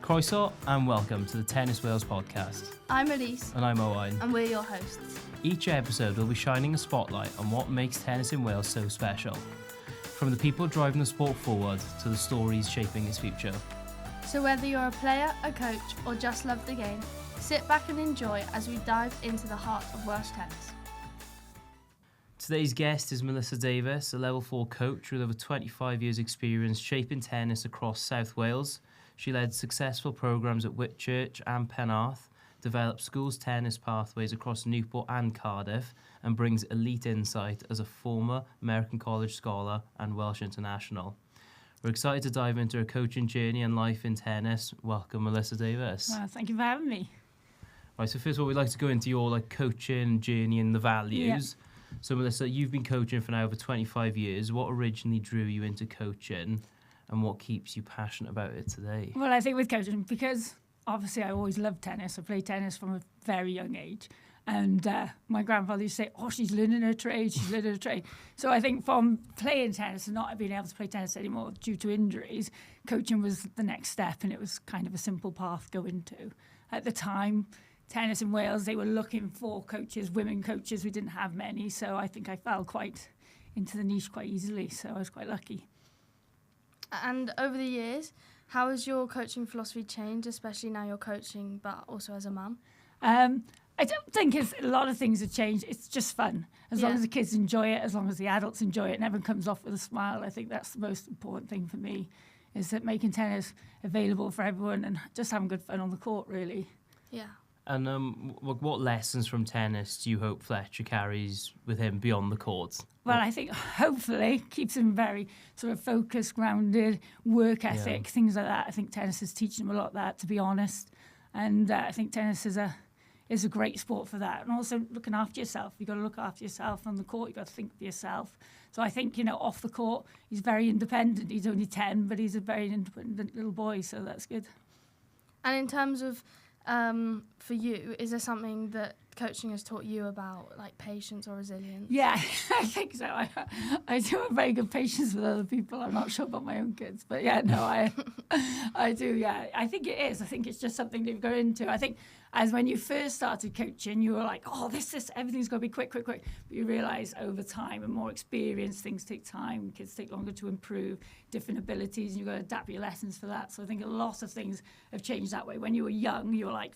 Croeso and welcome to the Tennis Wales podcast. I'm Elise. And I'm Owain. And we're your hosts. Each episode will be shining a spotlight on what makes tennis in Wales so special. From the people driving the sport forward to the stories shaping its future. So whether you're a player, a coach, or just love the game, sit back and enjoy as we dive into the heart of Welsh tennis. Today's guest is Melissa Davies, a level 4 coach with over 25 years experience shaping tennis across South Wales. She led successful programmes at Whitchurch and Penarth, developed schools tennis pathways across Newport and Cardiff, and brings elite insight as a former American College scholar and Welsh international. We're excited to dive into her coaching journey and life in tennis. Welcome, Melissa Davies. Well, thank you for having me. Right, so first of all, we'd like to go into your coaching journey and the values. Yeah. So, Melissa, you've been coaching for now over 25 years. What originally drew you into coaching and what keeps you passionate about it today? Well, I think with coaching, because obviously I always loved tennis. I played tennis from a very young age. And my grandfather used to say, oh, she's learning her trade. So I think from playing tennis and not being able to play tennis anymore due to injuries, coaching was the next step, and it was kind of a simple path to go into. At the time, tennis in Wales, they were looking for coaches, women coaches. We didn't have many, so I think I fell quite into the niche quite easily, so I was quite lucky. And over the years, how has your coaching philosophy changed, especially now you're coaching, but also as a mum? I don't think a lot of things have changed. It's just fun. As long as the kids enjoy it, as long as the adults enjoy it, and everyone comes off with a smile, I think that's the most important thing for me, is that making tennis available for everyone and just having good fun on the court, really. Yeah. And what lessons from tennis do you hope Fletcher carries with him beyond the court? Well, I think hopefully keeps him very sort of focused, grounded, work ethic, things like that. I think tennis is teaching him a lot of that, to be honest. And I think tennis is a great sport for that. And also looking after yourself. You've got to look after yourself on the court. You've got to think for yourself. So I think, off the court, he's very independent. He's only 10, but he's a very independent little boy, so that's good. And in terms of, for you, is there something that coaching has taught you about, like patience or resilience? Yeah, I think so. I do have very good patience with other people. I'm not sure about my own kids, but yeah, no, I do, yeah. I think it is. I think it's just something that you go into. I think as when you first started coaching, you were like, oh, everything's got to be quick. But you realise over time and more experience, things take time, kids take longer to improve, different abilities, and you've got to adapt your lessons for that. So I think a lot of things have changed that way. When you were young, you were like,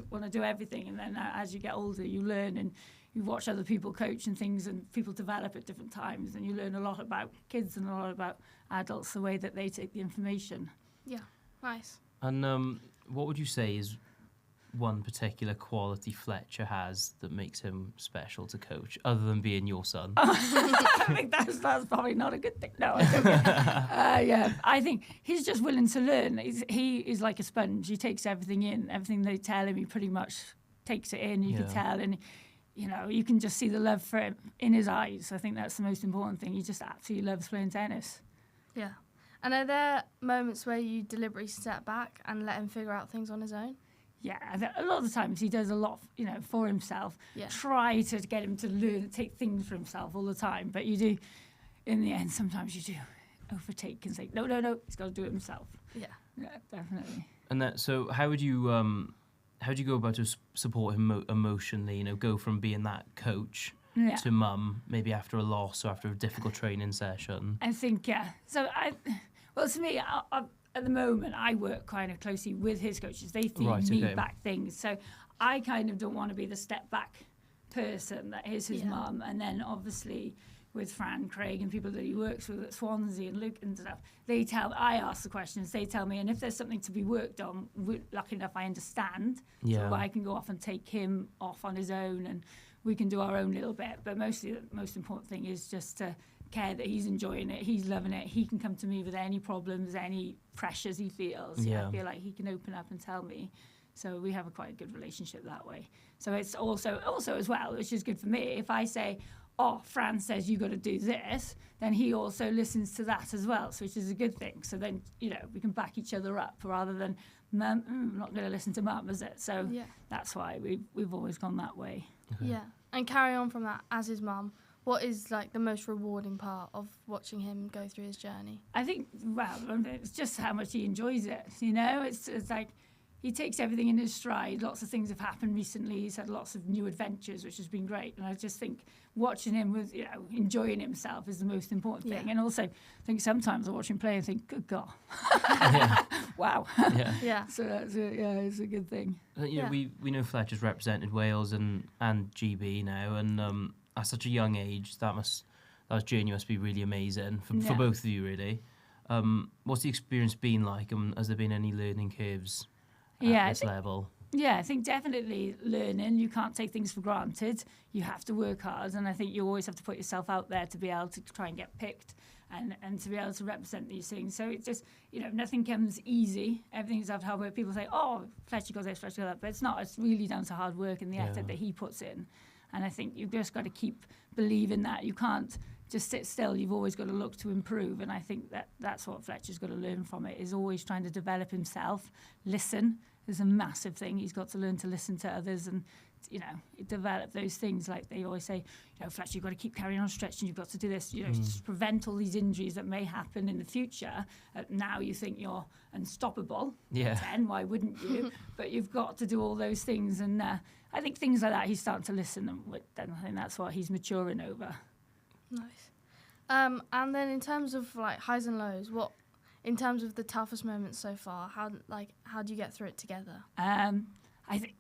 want to do everything. And then as you get older, you learn and you watch other people coach and things, and people develop at different times, and you learn a lot about kids and a lot about adults, the way that they take the information. Yeah, nice. And what would you say is one particular quality Fletcher has that makes him special to coach, other than being your son? I think that's probably not a good thing. No, I don't yeah, I think he's just willing to learn. He is like a sponge. He takes everything in. Everything they tell him, he pretty much takes it in. You can tell, and you can just see the love for him in his eyes. I think that's the most important thing. He just absolutely loves playing tennis. Yeah. And are there moments where you deliberately step back and let him figure out things on his own? Yeah, a lot of the times he does a lot, for himself. Yeah. Try to get him to learn, take things for himself all the time. But you do, in the end, sometimes you do overtake and say, no, he's got to do it himself. Yeah, definitely. And so how would you go about to support him emotionally? Go from being that coach to mum, maybe after a loss or after a difficult training session. I think So to me, at the moment, I work kind of closely with his coaches. They feed me back things. So I kind of don't want to be the step back person that is his mum. And then obviously with Fran, Craig, and people that he works with at Swansea and Luke and stuff, I ask the questions, they tell me. And if there's something to be worked on, lucky enough I understand. Yeah. So I can go off and take him off on his own, and we can do our own little bit. But mostly the most important thing is just to care that he's enjoying it, he's loving it. He can come to me with any problems, any pressures he feels. I feel like he can open up and tell me. So we have quite a good relationship that way. So it's also as well, which is good for me. If I say, oh, Fran says you got to do this, then he also listens to that as well, so which is a good thing. So then, we can back each other up rather than, Mum, I'm not going to listen to Mum, is it? So that's why we've always gone that way. Okay. Yeah, and carry on from that as his mum. what is like the most rewarding part of watching him go through his journey? I think, well, it's just how much he enjoys it. It's like he takes everything in his stride. Lots of things have happened recently. He's had lots of new adventures, which has been great. And I just think watching him with, enjoying himself is the most important thing. And also, I think sometimes I watch him play and think, good God, wow. Yeah. So that's it's a good thing. We know Fletcher's represented Wales and GB now, and at such a young age, that journey must be really amazing for both of you, really. What's the experience been like? Has there been any learning curves at this level? Yeah, I think definitely learning. You can't take things for granted. You have to work hard, and I think you always have to put yourself out there to be able to try and get picked and to be able to represent these things. So it's just, nothing comes easy. Everything's have to hard work. People say, oh, Fletcher got this, Fletcher got that, but it's not. It's really down to hard work and the effort that he puts in. And I think you've just got to keep believing that. You can't just sit still. You've always got to look to improve. And I think that's what Fletcher's got to learn from it, is always trying to develop himself. Listen is a massive thing. He's got to learn to listen to others and, develop those things. Like they always say, Fletcher, you've got to keep carrying on stretching. You've got to do this, to prevent all these injuries that may happen in the future. Now you think you're unstoppable. Yeah. 10, why wouldn't you? But you've got to do all those things. And I think things like that, he's starting to listen. And I think that's what he's maturing over. Nice. And then in terms of like highs and lows, in terms of the toughest moments so far, how do you get through it together? I think,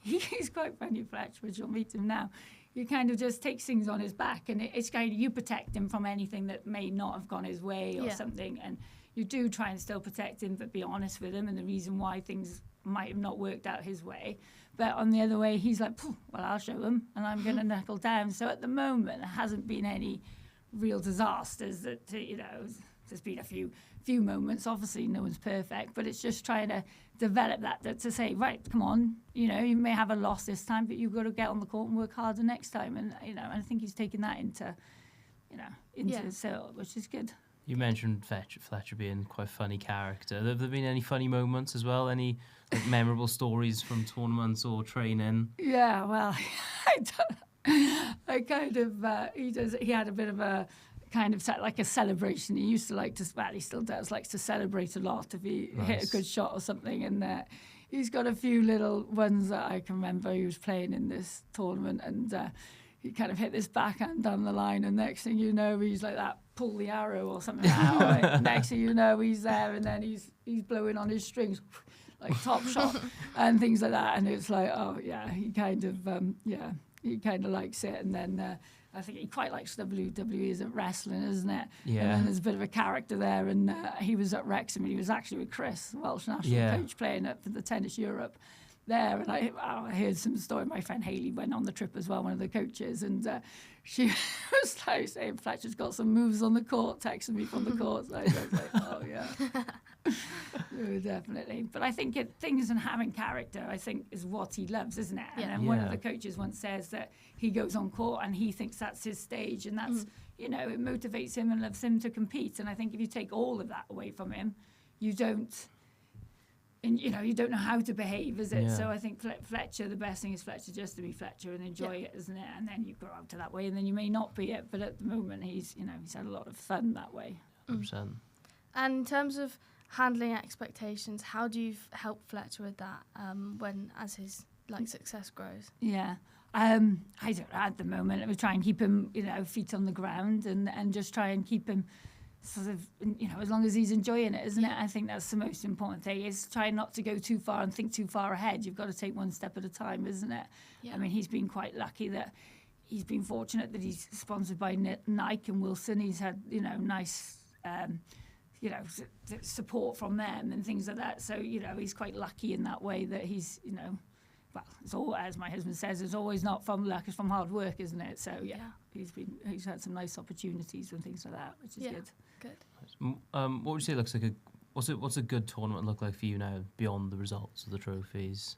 he's quite funny, Fletcher, which you'll meet him now. He kind of just takes things on his back, and it's kind of, you protect him from anything that may not have gone his way or something, and you do try and still protect him, but be honest with him and the reason why things might have not worked out his way. But on the other way, he's like, well, I'll show him, and I'm going to knuckle down. So at the moment, there hasn't been any real disasters that, there's been a few moments. Obviously, no one's perfect, but it's just trying to develop that to say, right, come on, you may have a loss this time, but you've got to get on the court and work harder next time. And I think he's taken that into so, which is good. You mentioned Fletcher being quite a funny character. Have there been any funny moments as well? Any memorable stories from tournaments or training? Yeah, well, I kind of he had a bit of a kind of like a celebration. He used to he still does, likes to celebrate a lot if he hit a good shot or something. And he's got a few little ones that I can remember. He was playing in this tournament, and he kind of hit this backhand down the line, and next thing you know, he's like that, pull the arrow or something like that. Next thing you know, he's there, and then he's blowing on his strings, like top shot and things like that. And it's like, oh yeah, he kind of likes it. And then I think he quite likes WWE, isn't wrestling, isn't it? Yeah. And then there's a bit of a character there, and he was at Wrexham, and he was actually with Chris, Welsh national coach, playing for the Tennis Europe there. And I heard some story. My friend Hayley went on the trip as well, one of the coaches, and she was like saying, Fletcher's got some moves on the court, texting me from the court. So I was like, oh yeah. Definitely. But I think things and having character, I think, is what he loves, isn't it? Yeah. And one of the coaches once says that he goes on court and he thinks that's his stage, and that's, it motivates him and loves him to compete. And I think if you take all of that away from him, you don't know how to behave, is it? Yeah. So I think Fletcher, the best thing is Fletcher just to be Fletcher and enjoy it, isn't it? And then you grow up to that way, and then you may not be it, but at the moment he's had a lot of fun that way. 100%. And in terms of handling expectations, how do you help Fletcher with that as his success grows? Yeah. I don't know, at the moment we try and keep him feet on the ground and just try and keep him sort of as long as he's enjoying it, isn't it? I think that's the most important thing, is try not to go too far and think too far ahead. You've got to take one step at a time, isn't it? I mean, he's been quite lucky that he's been fortunate that he's sponsored by Nike and Wilson. He's had nice support from them and things like that. So, he's quite lucky in that way that he's, well, it's all, as my husband says, it's always not from luck, it's from hard work, isn't it? So, he's had some nice opportunities and things like that, which is good. Good. What would you say looks like what's a good tournament look like for you now, beyond the results of the trophies?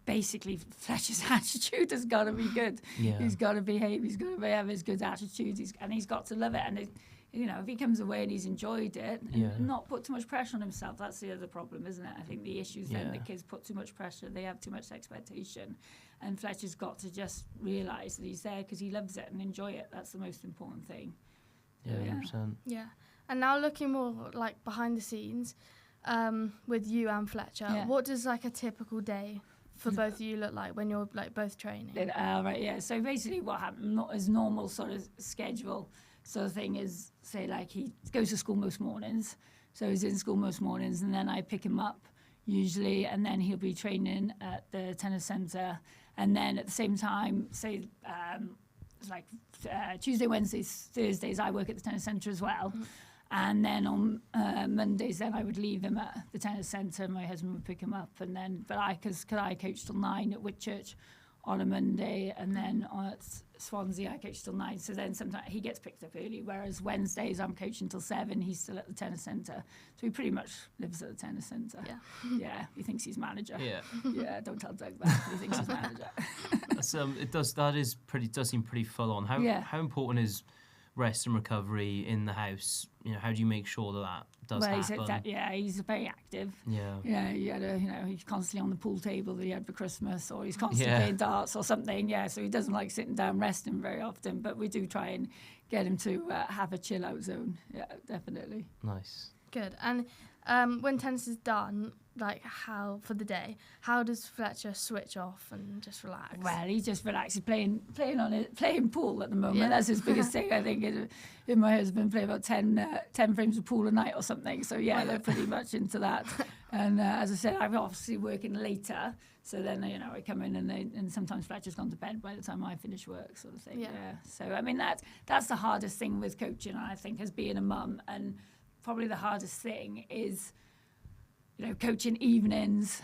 Basically, Fletcher's attitude has got to be good. Yeah. He's got to behave. He's got to have his good attitude. He's got to love it. And if he comes away and he's enjoyed it, and not put too much pressure on himself. That's the other problem, isn't it? I think the issue is then the kids put too much pressure. They have too much expectation. And Fletcher's got to just realise that he's there because he loves it and enjoy it. That's the most important thing. Yeah, 100%. Yeah. And now looking more like behind the scenes with you and Fletcher, what does like a typical day for both of you look like when you're like both training? Right, yeah. So basically what happened, not his normal sort of schedule sort of thing is, say, like he goes to school most mornings. So he's in school most mornings, and then I pick him up usually, and then he'll be training at the tennis centre. And then at the same time, say, it's like Tuesday, Wednesdays, Thursdays, I work at the tennis centre as well. Mm-hmm. And then on Mondays, then I would leave him at the tennis centre. My husband would pick him up, and then, but I coach till 9 at Whitchurch on a Monday, and then at Swansea I coach till 9. So then sometimes he gets picked up early, whereas Wednesdays I'm coaching till 7. He's still at the tennis centre, so he pretty much lives at the tennis centre. Yeah, he thinks he's manager. Yeah, don't tell Doug that. He thinks he's manager. Does seem pretty full on. How important is rest and recovery in the house? How do you make sure that does happen? He's very active. Yeah, he had he's constantly on the pool table that he had for Christmas, or he's constantly playing darts or something. Yeah, so he doesn't like sitting down resting very often, but we do try and get him to have a chill out zone. Yeah, definitely. Nice. Good. And when tennis is done, like how for the day, how does Fletcher switch off and just relax? Well, he just relaxes playing pool at the moment. That's his biggest thing. I think him and my husband play about 10 frames of pool a night or something. So they're pretty much into that. And as I said, I'm obviously working later, so then I come in and sometimes Fletcher's gone to bed by the time I finish work, sort of thing. Yeah. So I mean that's the hardest thing with coaching, I think, as being a mum, and probably the hardest thing is coaching evenings,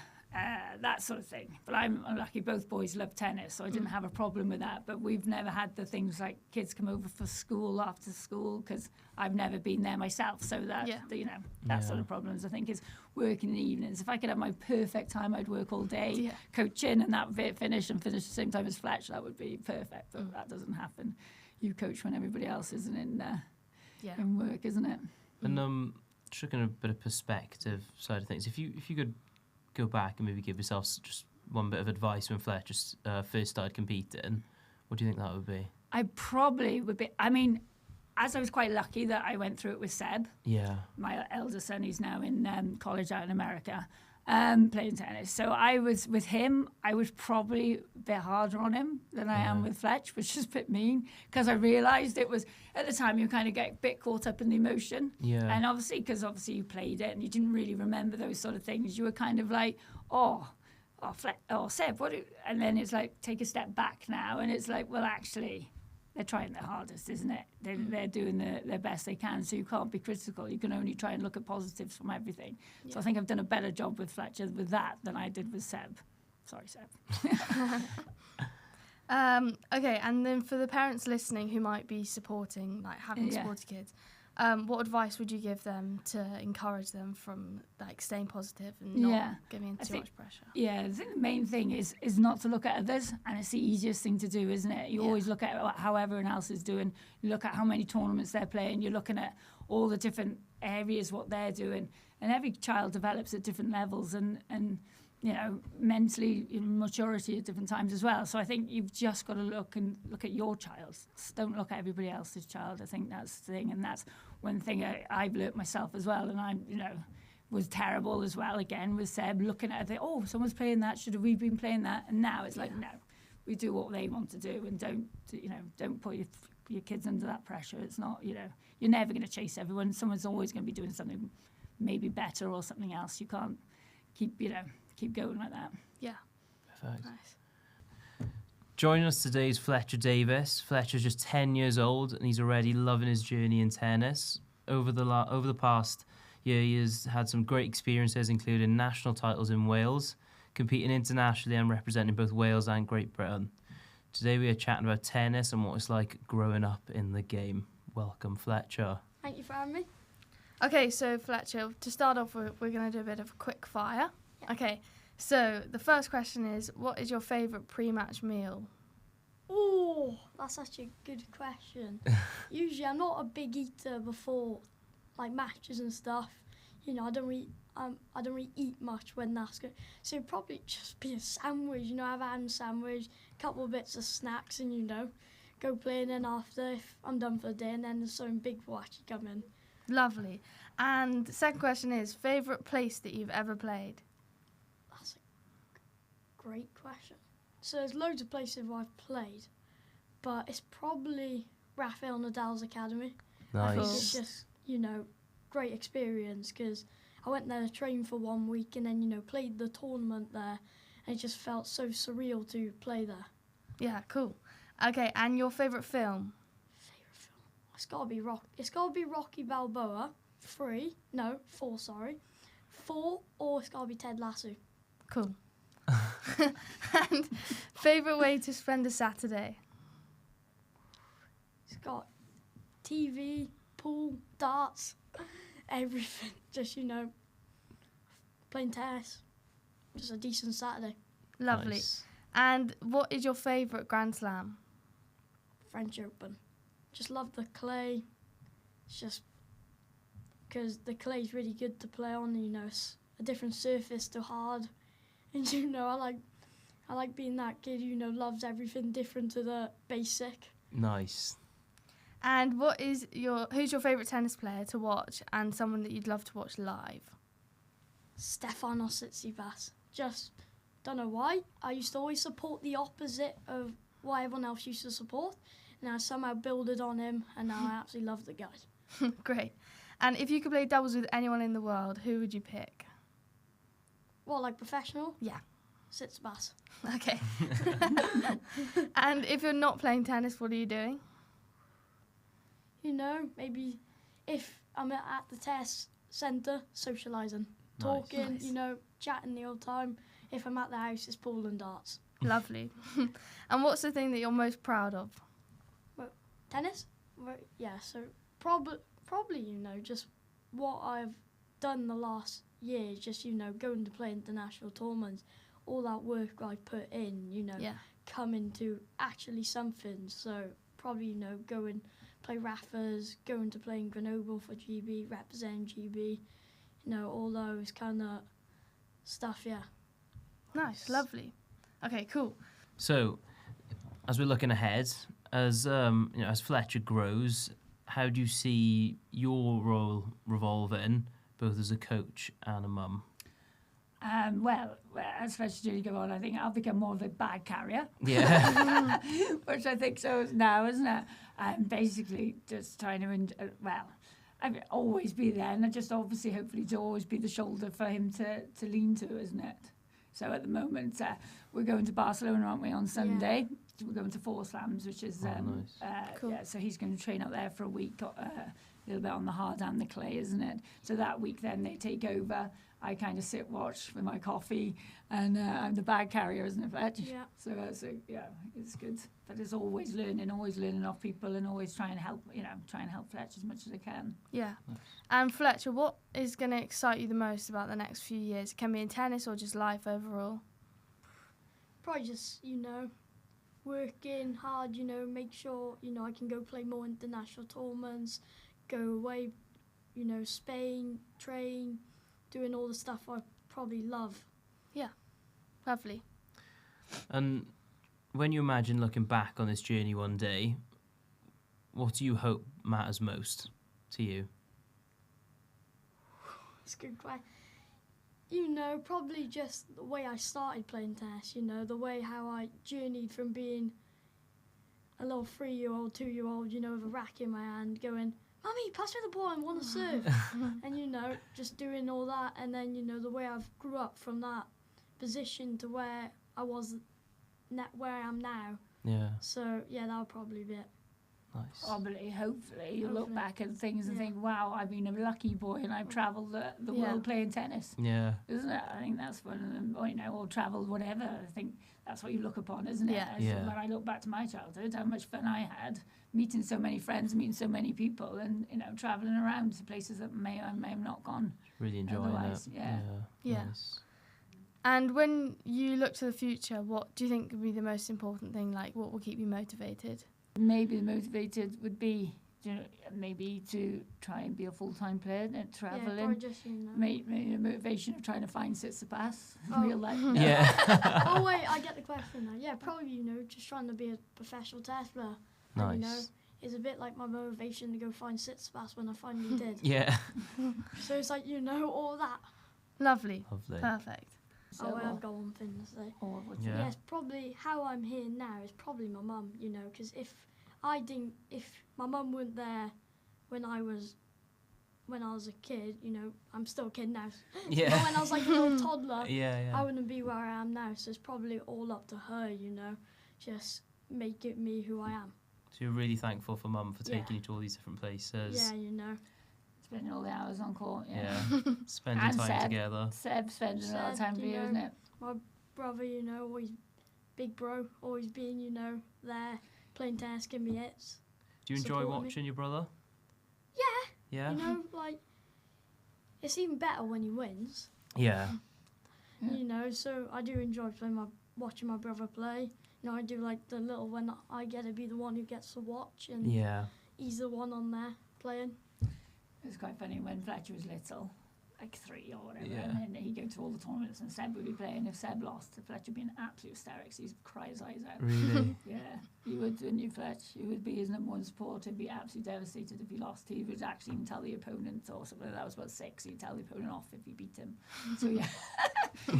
that sort of thing. But I'm lucky both boys love tennis, so I didn't have a problem with that. But we've never had the things like kids come over for school after school, because I've never been there myself. So that sort of problems, I think, is working in the evenings. If I could have my perfect time, I'd work all day coaching, and that bit finish the same time as Fletch. That would be perfect, but that doesn't happen. You coach when everybody else isn't in work, isn't it? And just looking at a bit of perspective side of things, if you could go back and maybe give yourself just one bit of advice when Fletcher first started competing, what do you think that would be? I probably would be, as I was quite lucky that I went through it with Seb. Yeah. My elder son, he's now in college out in America, playing tennis. So I was with him, I was probably a bit harder on him than I am with Fletch, which is a bit mean, because I realised it was, at the time you kind of get a bit caught up in the emotion. Yeah. And obviously you played it and you didn't really remember those sort of things. You were kind of like, Seb, and then it's like, take a step back now, and it's like, well, actually, they're trying their hardest, isn't it? They're doing their best they can, so you can't be critical. You can only try and look at positives from everything. Yeah. So I think I've done a better job with Fletcher with that than I did with Seb. Sorry, Seb. Okay, and then for the parents listening who might be supporting, like having supported kids, what advice would you give them to encourage them from like staying positive and not giving too much pressure? Yeah, I think the main thing is not to look at others, and it's the easiest thing to do, isn't it? You always look at how everyone else is doing. You look at how many tournaments they're playing. You're looking at all the different areas, what they're doing, and every child develops at different levels and mentally maturity at different times as well. So I think you've just got to look at your child. Don't look at everybody else's child. I think that's the thing, and that's one thing I've learnt myself as well. And I'm, was terrible as well. Again with Seb, looking at it, someone's playing that. Should have we been playing that? And now it's like, no, we do what they want to do, and don't put your kids under that pressure. It's not, you're never going to chase everyone. Someone's always going to be doing something maybe better or something else. You can't keep going like that. Yeah. Perfect. Nice. Joining us today is Fletcher Davies. Fletcher's just 10 years old, and he's already loving his journey in tennis. Over the past year, he has had some great experiences, including national titles in Wales, competing internationally and representing both Wales and Great Britain. Today we are chatting about tennis and what it's like growing up in the game. Welcome, Fletcher. Thank you for having me. Okay, so Fletcher, to start off, we're going to do a bit of a quick fire. Yeah. Okay, so the first question is, what is your favourite pre-match meal? Oh, Oh, that's such a good question. Usually, I'm not a big eater before, like matches and stuff. You know, I don't really eat much when that's good. So it'd probably just be a sandwich. You know, have a ham sandwich, a couple of bits of snacks, and you know, go play. And then after, if I'm done for the day, and then there's something big will actually come in. Lovely. And the second question is, favourite place that you've ever played? That's a great question. So there's loads of places where I've played, but it's probably Rafael Nadal's academy. Nice. I think it's just, you know, great experience because I went there to train for 1 week and then, you know, played the tournament there, and it just felt so surreal to play there. Yeah, cool. Okay, and your favourite film? It's got to be Rocky Balboa. 4, sorry. 4, or it's got to be Ted Lasso. Cool. And favourite way to spend a Saturday? It's got TV, pool, darts, everything. Just, you know, playing tennis. Just a decent Saturday. Lovely. Nice. And what is your favourite Grand Slam? French Open. Just love the clay. It's just because the clay is really good to play on. You know, it's a different surface to hard, and you know, I like being that kid. You know, loves everything different to the basic. Nice. And who's your favourite tennis player to watch and someone that you'd love to watch live? Stefanos Tsitsipas. Just don't know why. I used to always support the opposite of what everyone else used to support. And I somehow builded on him, and now I absolutely love the guy. Great. And if you could play doubles with anyone in the world, who would you pick? Well, like professional? Yeah. Tsitsipas. Okay. And if you're not playing tennis, what are you doing? You know, maybe if I'm at the test centre, socialising, talking, Nice. you know, chatting the old time. If I'm at the house, it's pool and darts. Lovely. And what's the thing that you're most proud of? Tennis? Well, yeah, so probably, you know, just what I've done the last year, just, you know, going to play international tournaments, all that work I put in, you know, coming to actually something. So probably, you know, go and play Raffas, going to play in Grenoble for GB, representing GB, you know, all those kind of stuff, yeah. Nice, lovely. Okay, cool. So, as we're looking ahead, as you know, as Fletcher grows, how do you see your role revolving, both as a coach and a mum? Well, as Fletcher's journey go on, I think I'll become more of a bag carrier. Yeah. Which I think so is now, isn't it? Basically, just trying to, I've always be there, and I just obviously, hopefully, to always be the shoulder for him to lean to, isn't it? So at the moment, we're going to Barcelona, aren't we, on Sunday? Yeah. We're going to 4 slams, which is nice. Cool. Yeah. So he's going to train out there for a week, a little bit on the hard and the clay, isn't it? So that week, then they take over. I kind of sit watch with my coffee, and I'm the bag carrier, isn't it, Fletch? Yeah. So yeah, it's good. But it's always learning off people, and always trying to help, Fletch as much as I can. Yeah. And Fletcher, what is going to excite you the most about the next few years? It can be in tennis or just life overall? Probably just, you know, working hard, you know, make sure, you know, I can go play more international tournaments, go away, you know, Spain, train, doing all the stuff I probably love. Yeah, lovely. And when you imagine looking back on this journey one day, what do you hope matters most to you? It's a good question. You know, probably just the way I started playing tennis, you know, the way how I journeyed from being a little 3-year-old, 2-year-old, you know, with a racket in my hand, going, Mummy, pass me the ball, I want to serve. And, you know, just doing all that. And then, you know, the way I've grew up from that position to where I was, where I am now. Yeah. So, yeah, that'll probably be it. Nice. Probably, hopefully, you'll look back at things and think, wow, I've been a lucky boy and I've travelled the world playing tennis. Yeah. Isn't it? I think that's one of them, you know, or travelled, whatever. I think that's what you look upon, isn't it? Yeah. When I look back to my childhood, how much fun I had, meeting so many friends, meeting so many people, and, you know, travelling around to places that I may have not gone. Really enjoying Otherwise, it. yeah. Yeah. Nice. And when you look to the future, what do you think would be the most important thing? Like, what will keep you motivated? Maybe the motivated would be, maybe to try and be a full-time player and travelling. Yeah, just, Maybe the motivation of trying to find Sitsipas Oh. in real life. Yeah. Oh wait, I get the question now. Yeah, probably just trying to be a professional tennis player. Nice. And, it's a bit like my motivation to go find Sitsipas when I finally did. Yeah. So it's like all that. Lovely. Lovely. Perfect. So, I've got one thing to say. Yeah. Yes, probably how I'm here now is probably my mum. Because if my mum weren't there when I was a kid, I'm still a kid now. Yeah. But when I was like a little toddler, Yeah. I wouldn't be where I am now. So it's probably all up to her, just make it me who I am. So you're really thankful for Mum for taking Yeah. you to all these different places. Yeah, spending all the hours on court. Yeah. Spending And time Seb. together. Seb spending a lot of Seb, time for you, isn't it? My brother, always big bro, always being, there, playing tennis, giving me hits. Do you enjoy Supporting me. watching your brother? Yeah. Yeah. It's even better when he wins. Yeah. Yeah. So I do enjoy watching my brother play. I do like the little when I get to be the one who gets to watch, and Yeah. he's the one on there playing. It was quite funny when Fletcher was little, like 3 or whatever, Yeah. and then he'd go to all the tournaments and Seb would be playing. If Seb lost, Fletcher would be in absolute hysterics. He'd cry his eyes out. Really? Yeah, he would, wouldn't you, Fletch? He would be his number one supporter. He'd be absolutely devastated if he lost. He would actually even tell the opponent, or something that was about 6, he'd tell the opponent off if he beat him. So, yeah.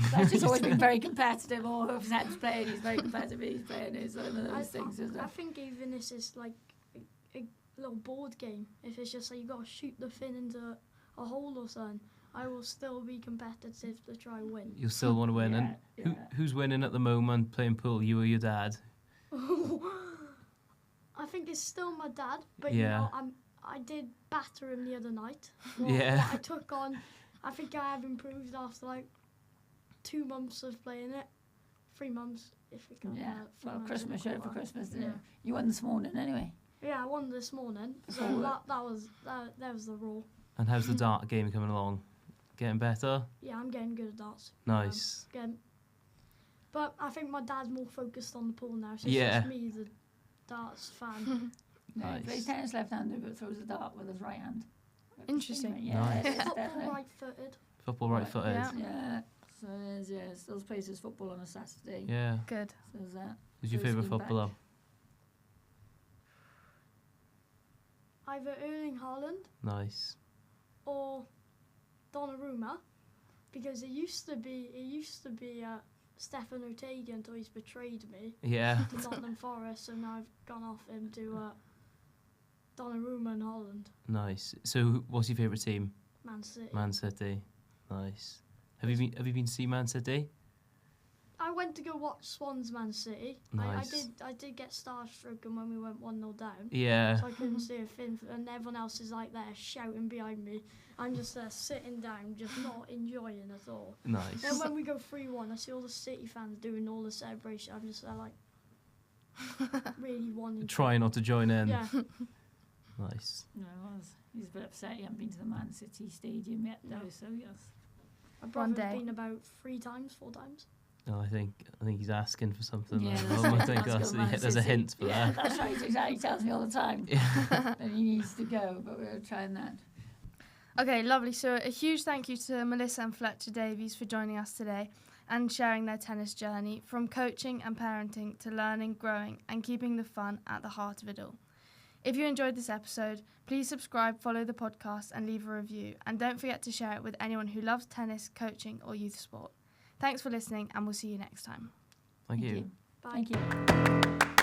Fletcher's always been very competitive, or if Seb's playing, he's very competitive, he's playing. It's one of those things, isn't it? I think even this is like a little board game. If it's just like you got to shoot the fin into a hole or something, I will still be competitive to try and win. You'll still want to win. And who's winning at the moment playing pool, you or your dad? I think it's still my dad, but Yeah. I did batter him the other night. Yeah. What I took on, I think I have improved after like 2 months of playing it. 3 months, if we can. Yeah, 3 well, months Christmas, in a show for quarter. Christmas, Yeah. You won this morning anyway. Yeah, I won this morning. So Oh. that was the rule. And how's the dart game coming along? Getting better? Yeah, I'm getting good at darts. Nice. But I think my dad's more focused on the pool now, so Yeah. it's just me, the darts fan. Yeah, he Nice. plays tennis left-handed but throws the dart with his right hand. Interesting. Yeah, Nice. it's Football definitely. right-footed. Football right-footed. Yeah. Yeah, so there's, still plays his football on a Saturday. Yeah. Good. So there's that. Who's your First favourite game back. footballer? Either Erling Haaland Nice. or Donnarumma, because it used to be Stefan Ortega until he's betrayed me Yeah. to Nottingham Forest, so now I've gone off him to Donnarumma and Holland. Nice. So what's your favourite team? Man City. Man City. Nice. Have you been to see Man City? I went to go watch Swans Man City. Nice. I did get starstruck when we went 1-0 down. Yeah. So I couldn't see a thing, and everyone else is like there shouting behind me. I'm just there sitting down, just not enjoying at all. Nice. Then when we go 3-1, I see all the City fans doing all the celebration. I'm just there like really wanting. Try not to join in. Yeah. Nice. No, he's a bit upset he hasn't been to the Man City Stadium yet, though. No. So yes. I've One probably day. been about 4 times. No, I think he's asking for something. Yeah, there. that's I right. think Let's go Man there's a City. hint for Yeah, that. that's right. Exactly. He tells me all the time. Yeah. And he needs to go, but we're trying that. Okay, lovely. So a huge thank you to Melissa and Fletcher Davies for joining us today and sharing their tennis journey, from coaching and parenting to learning, growing and keeping the fun at the heart of it all. If you enjoyed this episode, please subscribe, follow the podcast and leave a review. And don't forget to share it with anyone who loves tennis, coaching or youth sport. Thanks for listening and we'll see you next time. Thank you. Bye. Thank you.